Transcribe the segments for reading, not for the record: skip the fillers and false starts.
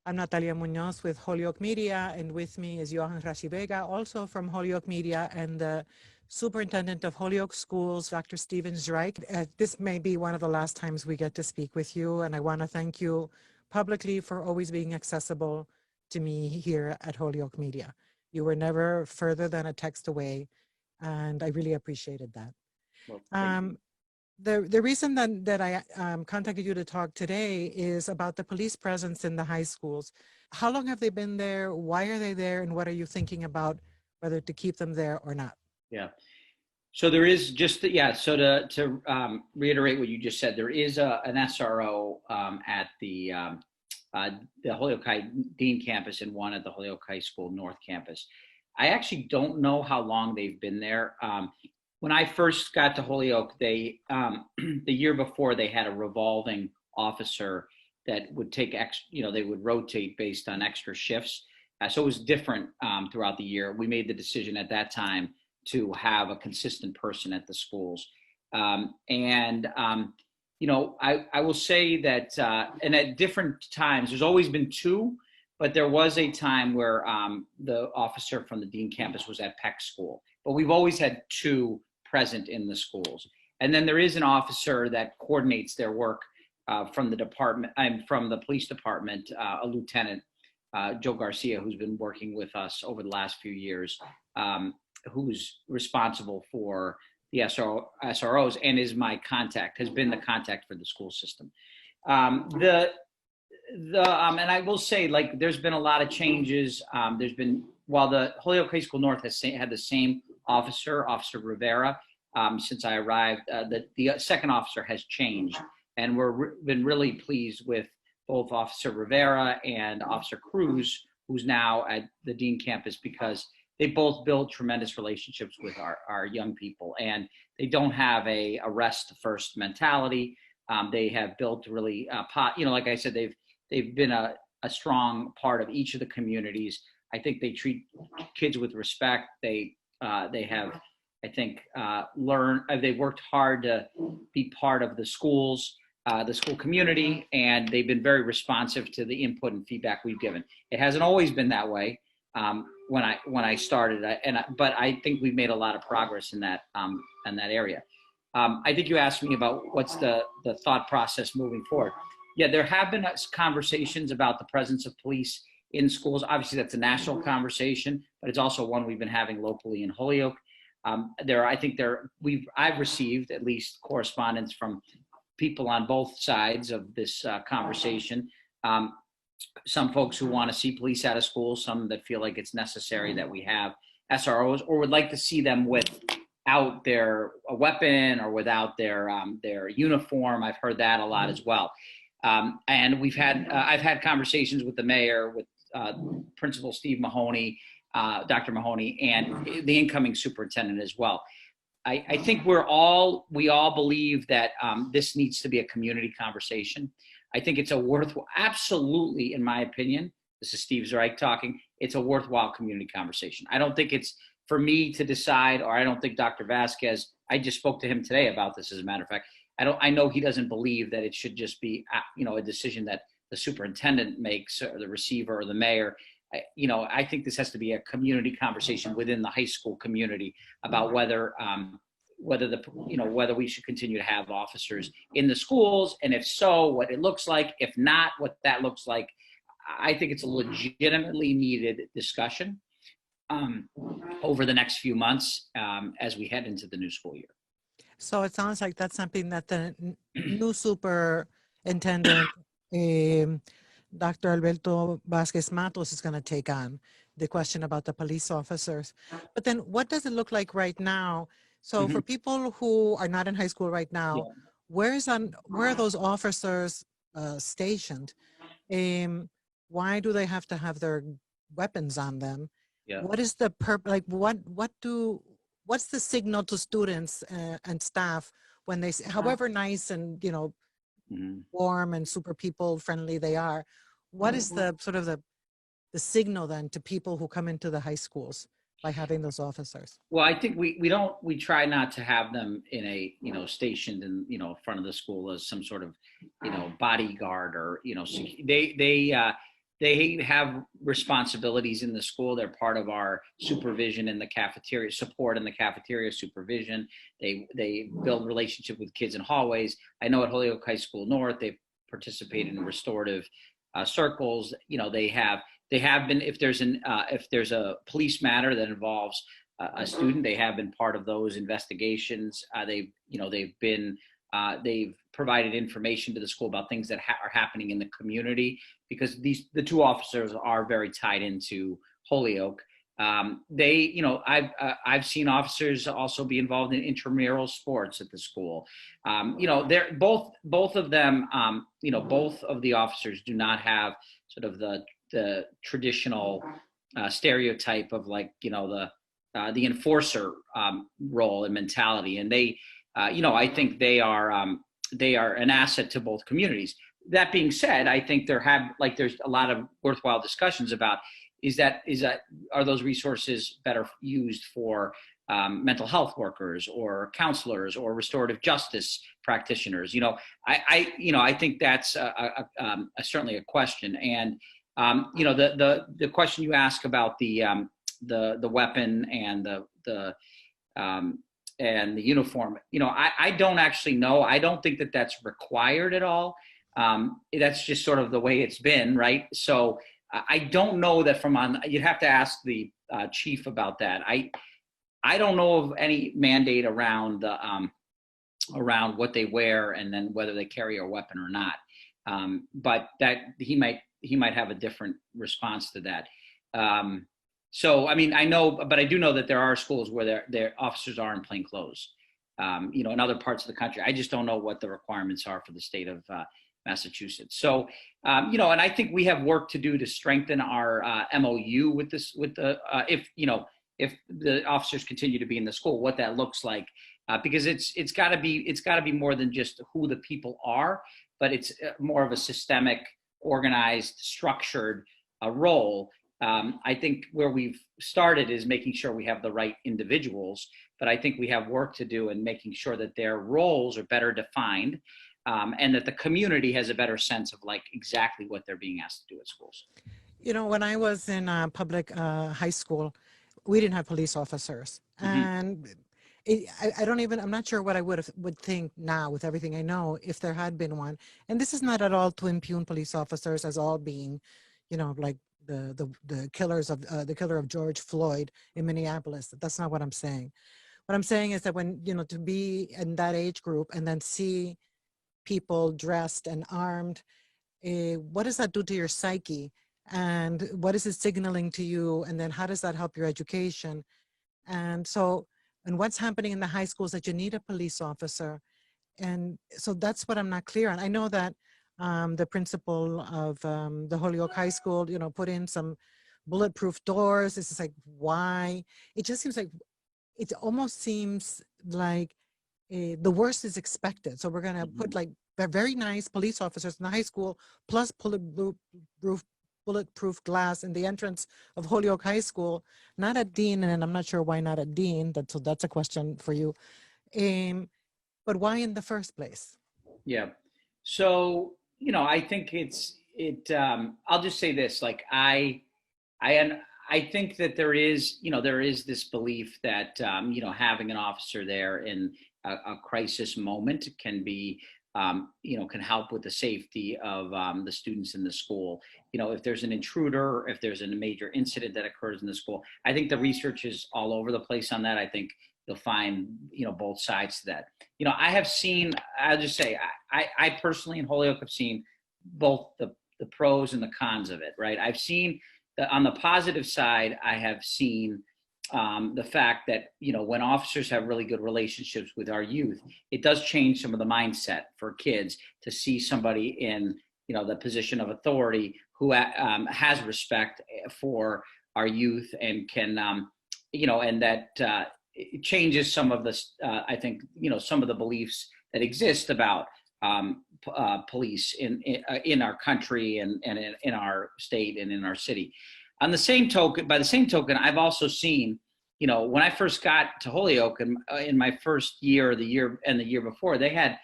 I'm Natalia Munoz with Holyoke Media, and with me is Johan Rashivega, also from Holyoke Media, and the superintendent of Holyoke Schools, Dr. Steven Zrike. This may be one of the last times we get to speak with you, and I want to thank you publicly for always being accessible to me here at Holyoke Media. You were never further than a text away, and I really appreciated that. Well, thank you. The reason that I contacted you to talk today is about the police presence in the high schools. How long have they been there? Why are they there? And what are you thinking about whether to keep them there or not? Yeah. So there is just, so to reiterate what you just said, there is an SRO at the Hoyoke High Dean campus and one at the Holyoke High School North campus. I actually don't know how long they've been there. When I first got to Holyoke, they the year before they had a revolving officer that would take they would rotate based on extra shifts. So it was different throughout the year. We made the decision at that time to have a consistent person at the schools. I will say that, and at different times, there's always been two, but there was a time where the officer from the Dean campus was at Peck School. But we've always had two present in the schools. And then there is an officer that coordinates their work from the department, from the police department, a lieutenant, Joe Garcia, who's been working with us over the last few years, who's responsible for the SROs and is my contact, has been the contact for the school system. And I will say, like, there's been a lot of changes. There's been, while the Holyoke High School North has had the same Officer Rivera, since I arrived, the second officer has changed. And been really pleased with both Officer Rivera and Officer Cruz, who's now at the Dean campus, because they both build tremendous relationships with our young people. And they don't have a arrest first mentality. They have built really, like I said, they've been a strong part of each of the communities. I think they treat kids with respect. They have, I think, they've worked hard to be part of the school community, and they've been very responsive to the input and feedback we've given. It hasn't always been that way when I started, but I think we've made a lot of progress in that area. I think you asked me about what's the thought process moving forward. Yeah, there have been conversations about the presence of police in schools. Obviously, that's a national conversation, but it's also one we've been having locally in Holyoke. I've received at least correspondence from people on both sides of this conversation. Some folks who want to see police out of school, some that feel like it's necessary that we have SROs, or would like to see them without their weapon or without their uniform. I've heard that a lot as well. And I've had conversations with the mayor, with Principal Steve Mahoney, Dr. Mahoney, and the incoming superintendent as well. I think we all believe that this needs to be a community conversation. I think it's absolutely, in my opinion, this is Steve Zrike talking, it's a worthwhile community conversation. I don't think it's for me to decide, or I don't think Dr. Vázquez, I just spoke to him today about this, as a matter of fact. I know he doesn't believe that it should just be, a decision that the superintendent makes, or the receiver, or the mayor. I think this has to be a community conversation within the high school community about whether we should continue to have officers in the schools, and if so, what it looks like. If not, what that looks like. I think it's a legitimately needed discussion over the next few months as we head into the new school year. So it sounds like that's something that the new superintendent, Dr. Alberto Vázquez Matos, is going to take on, the question about the police officers. But then what does it look like right now? So for people who are not in high school right now, where are those officers stationed? Why do they have to have their weapons on them? Yeah. What is the what's the signal to students and staff when they, however nice and warm and super people friendly they are, what is the sort of the signal then to people who come into the high schools by having those officers? Well, I think we try not to have them in a, stationed in, front of the school as some sort of, bodyguard or, they have responsibilities in the school. They're part of our supervision in the cafeteria, support in the cafeteria supervision. They build relationship with kids in hallways. I know at Holyoke High School North, they've participated in restorative circles. You know, they have been, if there's a police matter that involves a student, they have been part of those investigations. They've provided information to the school about things that are happening in the community, because the two officers are very tied into Holyoke. I've seen officers also be involved in intramural sports at the school. They're both of them. Both of the officers do not have sort of the traditional stereotype of, like, the enforcer role and mentality, and they. I think they are an asset to both communities. That being said, I think there's a lot of worthwhile discussions about are those resources better used for mental health workers or counselors or restorative justice practitioners. I think that's certainly a question. And the question you ask about the weapon and the uniform, I don't actually know. I don't think that that's required at all. That's just sort of the way it's been, right? So I don't know that you'd have to ask the chief about that. I don't know of any mandate around around what they wear and then whether they carry a weapon or not. But that he might have a different response to that. So, I mean, I do know that there are schools where their officers are in plain clothes, in other parts of the country. I just don't know what the requirements are for the state of Massachusetts. So, and I think we have work to do to strengthen our MOU with if the officers continue to be in the school, what that looks like, because it's got to be more than just who the people are, but it's more of a systemic, organized, structured role. I think where we've started is making sure we have the right individuals, but I think we have work to do in making sure that their roles are better defined, and that the community has a better sense of, like, exactly what they're being asked to do at schools. When I was in public high school, we didn't have police officers, and I'm not sure what I would think now with everything I know if there had been one. And this is not at all to impugn police officers as all being, like the killer of George Floyd in Minneapolis. That's not what I'm saying. What I'm saying is that when, to be in that age group and then see people dressed and armed, what does that do to your psyche? And what is it signaling to you? And then how does that help your education? And what's happening in the high schools that you need a police officer. And so that's what I'm not clear on. I know that the principal of the Holyoke High School, put in some bulletproof doors. This is like, why? It just seems like, it almost seems like the worst is expected. So we're going to put like very nice police officers in the high school, plus bulletproof glass in the entrance of Holyoke High School, not at Dean, and I'm not sure why not at Dean. That's a question for you. But why in the first place? Yeah. So, I think I'll just say this, like, I think that there is this belief that, having an officer there in a crisis moment can be, can help with the safety of the students in the school. If there's an intruder, if there's a major incident that occurs in the school, I think the research is all over the place on that. I think you'll find, both sides to that. I'll just say, I personally in Holyoke have seen both the pros and the cons of it, right? I've seen on the positive side, I have seen the fact that, when officers have really good relationships with our youth, it does change some of the mindset for kids to see somebody in, the position of authority who has respect for our youth and can, and that it changes some of the, I think, some of the beliefs that exist about police in our country and in our state and in our city. By the same token, I've also seen, when I first got to Holyoke in my first year, the year before, they had,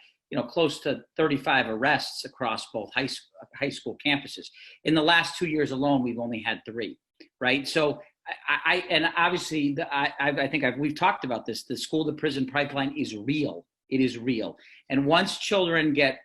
close to 35 arrests across both high school campuses. In the last 2 years alone, we've only had 3, right? So and obviously we've talked about this. The school to prison pipeline is real. It is real. And once children get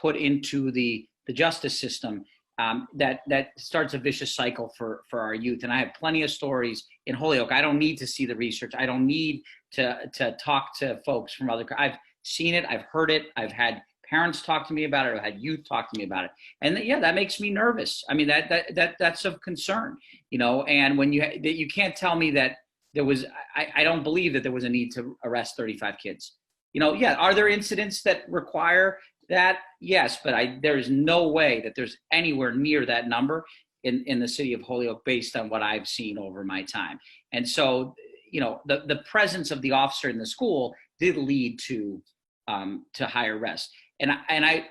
put into the justice system, that starts a vicious cycle for our youth. And I have plenty of stories in Holyoke. I don't need to see the research. I don't need to talk to folks from I've seen it. I've heard it. I've had parents talk to me about it. I've had youth talk to me about it. And yeah, that makes me nervous. I mean, that's of concern, and when you can't tell me that there was, I don't believe that there was a need to arrest 35 kids. Yeah, are there incidents that require that? Yes, but there is no way that there's anywhere near that number in the city of Holyoke based on what I've seen over my time. And so, the presence of the officer in the school did lead to higher arrests. And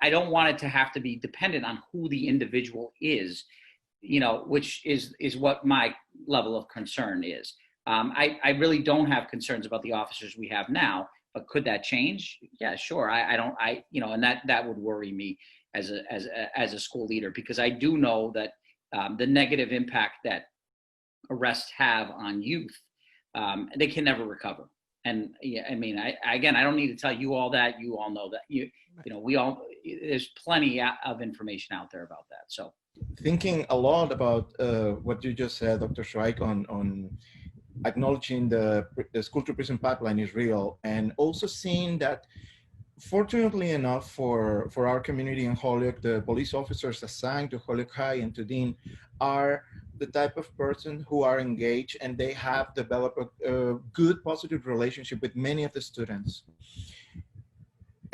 I don't want it to have to be dependent on who the individual is, which is what my level of concern is. I really don't have concerns about the officers we have now, but could that change? Yeah, sure. And that would worry me as a school leader, because I do know that the negative impact that arrests have on youth, they can never recover. And yeah, I mean, I don't need to tell you all that. You all know that. There's plenty of information out there about that. So, thinking a lot about what you just said, Dr. Zrike, on acknowledging the school to prison pipeline is real, and also seeing that, fortunately enough for our community in Holyoke, the police officers assigned to Holyoke High and to Dean are the type of person who are engaged, and they have developed a good, positive relationship with many of the students.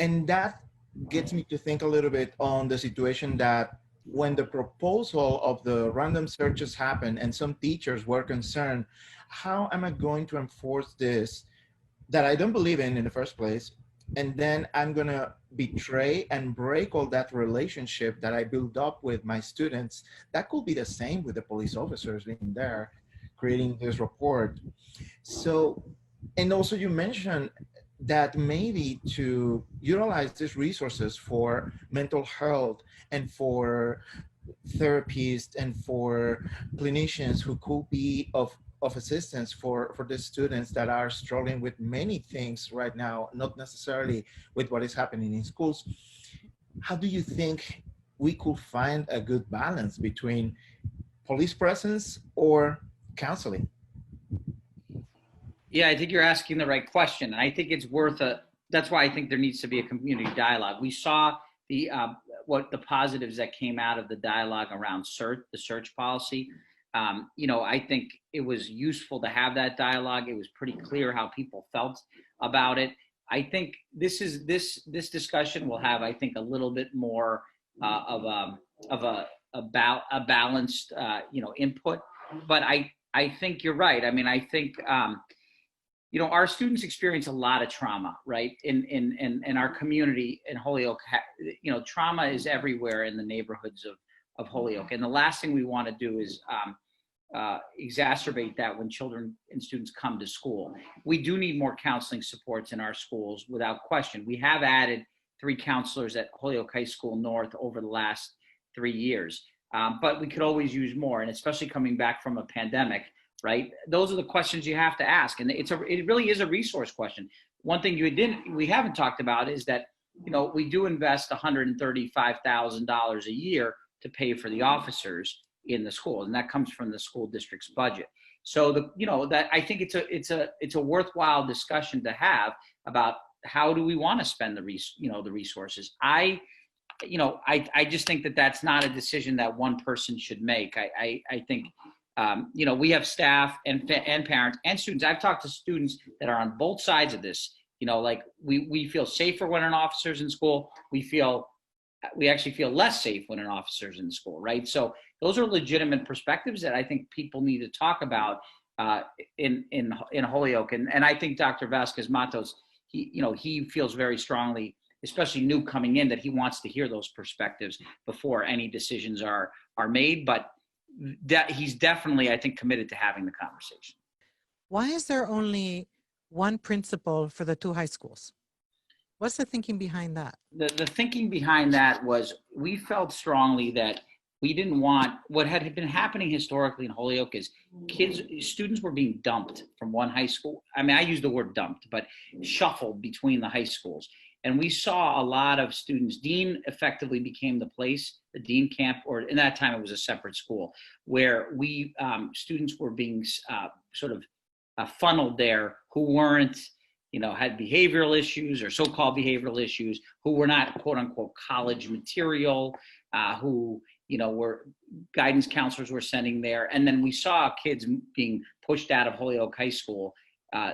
And that gets me to think a little bit on the situation that when the proposal of the random searches happened and some teachers were concerned, how am I going to enforce this that I don't believe in the first place? And then I'm going to betray and break all that relationship that I built up with my students. That could be the same with the police officers being there, creating this report. So, and also you mentioned that maybe to utilize these resources for mental health and for therapists and for clinicians who could be of assistance for the students that are struggling with many things right now, not necessarily with what is happening in schools. How do you think we could find a good balance between police presence or counseling? Yeah, I think you're asking the right question. And I think it's that's why I think there needs to be a community dialogue. We saw the positives that came out of the dialogue around the search policy. I think it was useful to have that dialogue. It was pretty clear how people felt about it. I think this discussion will have, I think, a little bit more of a balanced, input. But I think you're right. I mean, I think, our students experience a lot of trauma, right? In our community in Holyoke, trauma is everywhere in the neighborhoods of Holyoke. And the last thing we want to do is exacerbate that when children and students come to school. We do need more counseling supports in our schools, without question. We have added 3 counselors at Holyoke High School North over the last 3 years, but we could always use more, and especially coming back from a pandemic, right? Those are the questions you have to ask, and it really is a resource question. One thing we haven't talked about is that we do invest $135,000 a year to pay for the officers in the school, and that comes from the school district's budget. So that I think it's a worthwhile discussion to have about how do we want to spend the resources. I just think that that's not a decision that one person should make. I think we have staff and parents and students. I've talked to students that are on both sides of this. Like we feel safer when an officer's in school. We actually feel less safe when an officer's in school, right? So those are legitimate perspectives that I think people need to talk about in Holyoke. And I think Dr. Vázquez Matos, he feels very strongly, especially new coming in, that he wants to hear those perspectives before any decisions are made. But that he's definitely, I think, committed to having the conversation. Why is there only one principal for the 2 high schools? What's the thinking behind that? The thinking behind that was we felt strongly that we didn't want what had been happening historically in Holyoke is students were being dumped from one high school. I mean, I use the word dumped, but shuffled between the high schools. And we saw a lot of students. Dean effectively became the place, the Dean camp, or in that time it was a separate school, where students were being sort of funneled there who weren't, had behavioral issues or so-called behavioral issues, who were not quote unquote college material, who, were guidance counselors were sending there. And then we saw kids being pushed out of Holyoke High School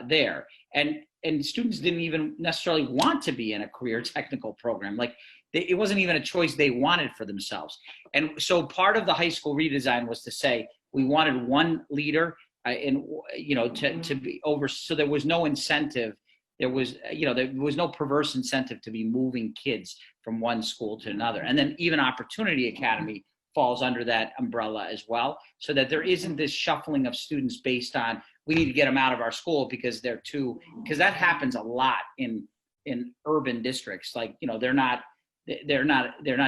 there. And students didn't even necessarily want to be in a career technical program. Like it wasn't even a choice they wanted for themselves. And so part of the high school redesign was to say, we wanted one leader to be over, so there was no incentive. There was no perverse incentive to be moving kids from one school to another. And then even Opportunity Academy falls under that umbrella as well, so that there isn't this shuffling of students based on, we need to get them out of our school because because that happens a lot in urban districts. Like, they're not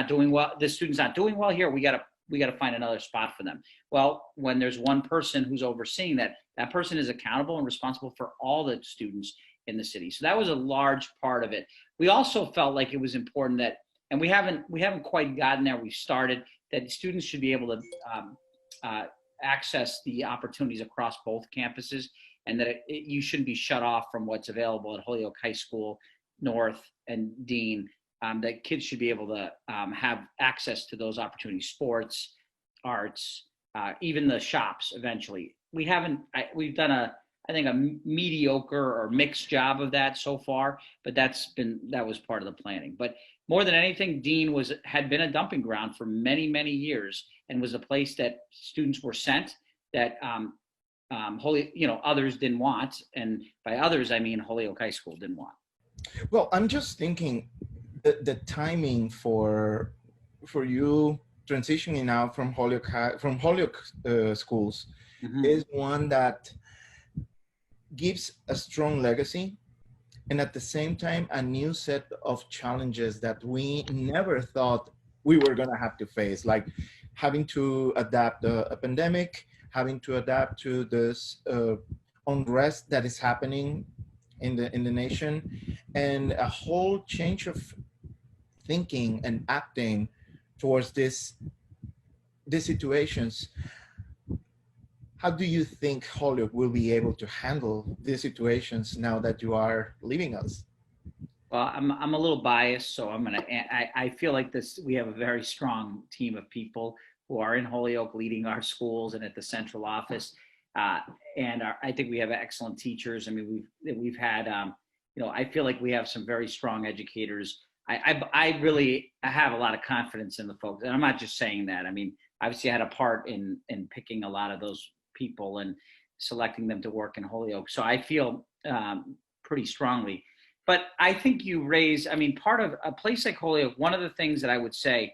doing well. The student's not doing well here. We got to find another spot for them. Well, when there's one person who's overseeing that person is accountable and responsible for all the students in the city. So that was a large part of it. We also felt like it was important that, and we haven't quite gotten there. We started that students should be able to access the opportunities across both campuses, and that you shouldn't be shut off from what's available at Holyoke High School, North, and Dean. That kids should be able to have access to those opportunities, sports, arts, even the shops eventually. We've done I think a mediocre or mixed job of that so far, but that was part of the planning. But more than anything, Dean had been a dumping ground for many, many years, and was a place that students were sent that others didn't want. And by others, I mean Holyoke High School didn't want. Well, I'm just thinking the timing for you transitioning out from Holyoke schools is one that gives a strong legacy, and at the same time a new set of challenges that we never thought we were going to have to face, like having to adapt a pandemic, having to adapt to this unrest that is happening in the nation, and a whole change of thinking and acting towards these situations. How do you think Holyoke will be able to handle these situations now that you are leaving us? Well, I'm a little biased, so I feel like we have a very strong team of people who are in Holyoke leading our schools and at the central office. And I think we have excellent teachers. I mean, we've had, I feel like we have some very strong educators. I really have a lot of confidence in the folks, and I'm not just saying that. I mean, obviously I had a part in picking a lot of those people and selecting them to work in Holyoke. So I feel pretty strongly. But I think part of a place like Holyoke, one of the things that I would say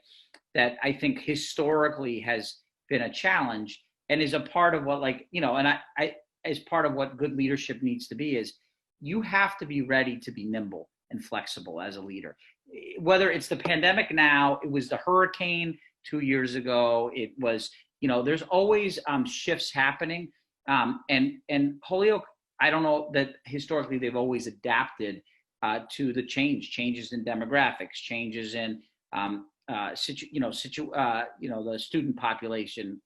that I think historically has been a challenge and is a part of what as part of what good leadership needs to be is you have to be ready to be nimble and flexible as a leader. Whether it's the pandemic now, it was the hurricane 2 years ago, it was, there's always shifts happening. And Holyoke, I don't know that historically they've always adapted to the changes in demographics, changes in the student population,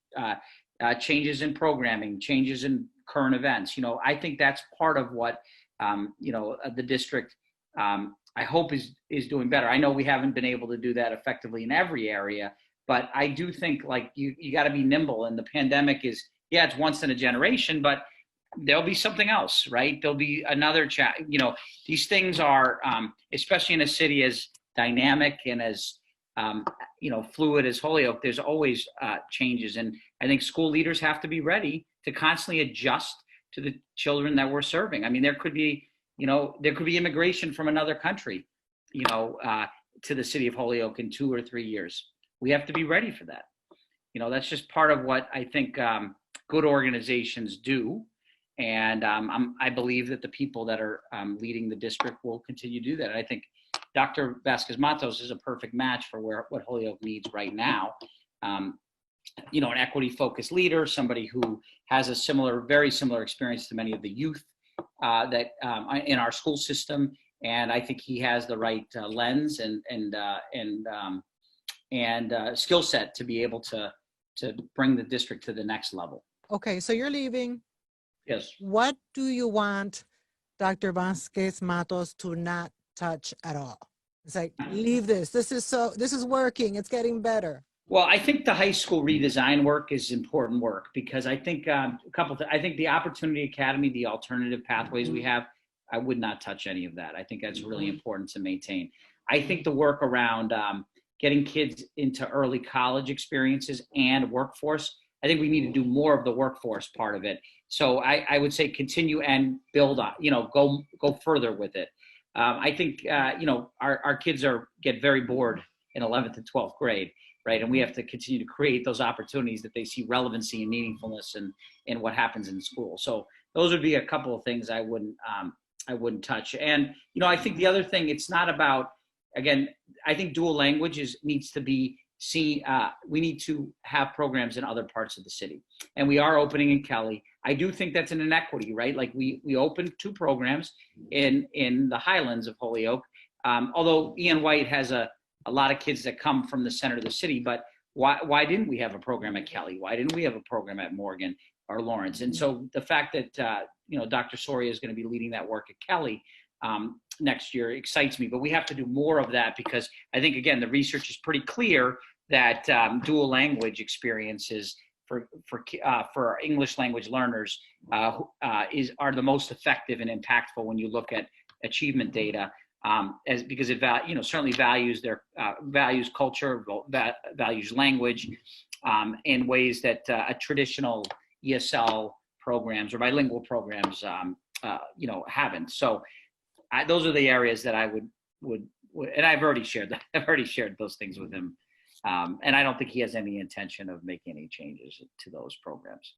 changes in programming, changes in current events. I think that's part of what the district I hope is doing better. I know we haven't been able to do that effectively in every area, but I do think like you got to be nimble. And the pandemic is, it's once in a generation, but there'll be something else, right? There'll be another chat. These things are, especially in a city as dynamic and as fluid as Holyoke, there's always changes. And I think school leaders have to be ready to constantly adjust to the children that we're serving. I mean, there could be immigration from another country, to the city of Holyoke in 2 or 3 years. We have to be ready for that. That's just part of what I think good organizations do. And I believe that the people that are leading the district will continue to do that. I think Dr. Vázquez Matos is a perfect match for what Holyoke needs right now. You know, an equity-focused leader, somebody who has a very similar experience to many of the youth that in our school system, and I think he has the right lens and skill set to be able to bring the district to the next level. Okay, so you're leaving. Yes. What do you want Dr. Vázquez Matos to not touch at all? It's like, leave this. This is working. It's getting better. Well, I think the high school redesign work is important work because I think I think the Opportunity Academy, the alternative pathways we have, I would not touch any of that. I think that's really important to maintain. I think the work around getting kids into early college experiences and workforce, I think we need to do more of the workforce part of it. So I would say continue and build on, you know, go further with it. I think, you know, our kids get very bored in 11th and 12th grade, right? And we have to continue to create those opportunities that they see relevancy and meaningfulness in what happens in school. So those would be a couple of things I wouldn't touch. And, you know, I think the other thing, it's not about, again, I think dual language needs to be seen. We need to have programs in other parts of the city, and we are opening in Kelly. I do think that's an inequity, right? Like we opened 2 programs in the Highlands of Holyoke. Although Ian White has a lot of kids that come from the center of the city, but why didn't we have a program at Kelly? Why didn't we have a program at Morgan or Lawrence? And so the fact that you know, Dr. Soria is going to be leading that work at Kelly next year excites me, but we have to do more of that because I think, again, the research is pretty clear that dual language experiences for English language learners are the most effective and impactful when you look at achievement data, because it certainly values their values culture, values language in ways that a traditional ESL programs or bilingual programs you know, haven't. So those are the areas that I would and I've already shared that. I've already shared those things with him. And I don't think he has any intention of making any changes to those programs.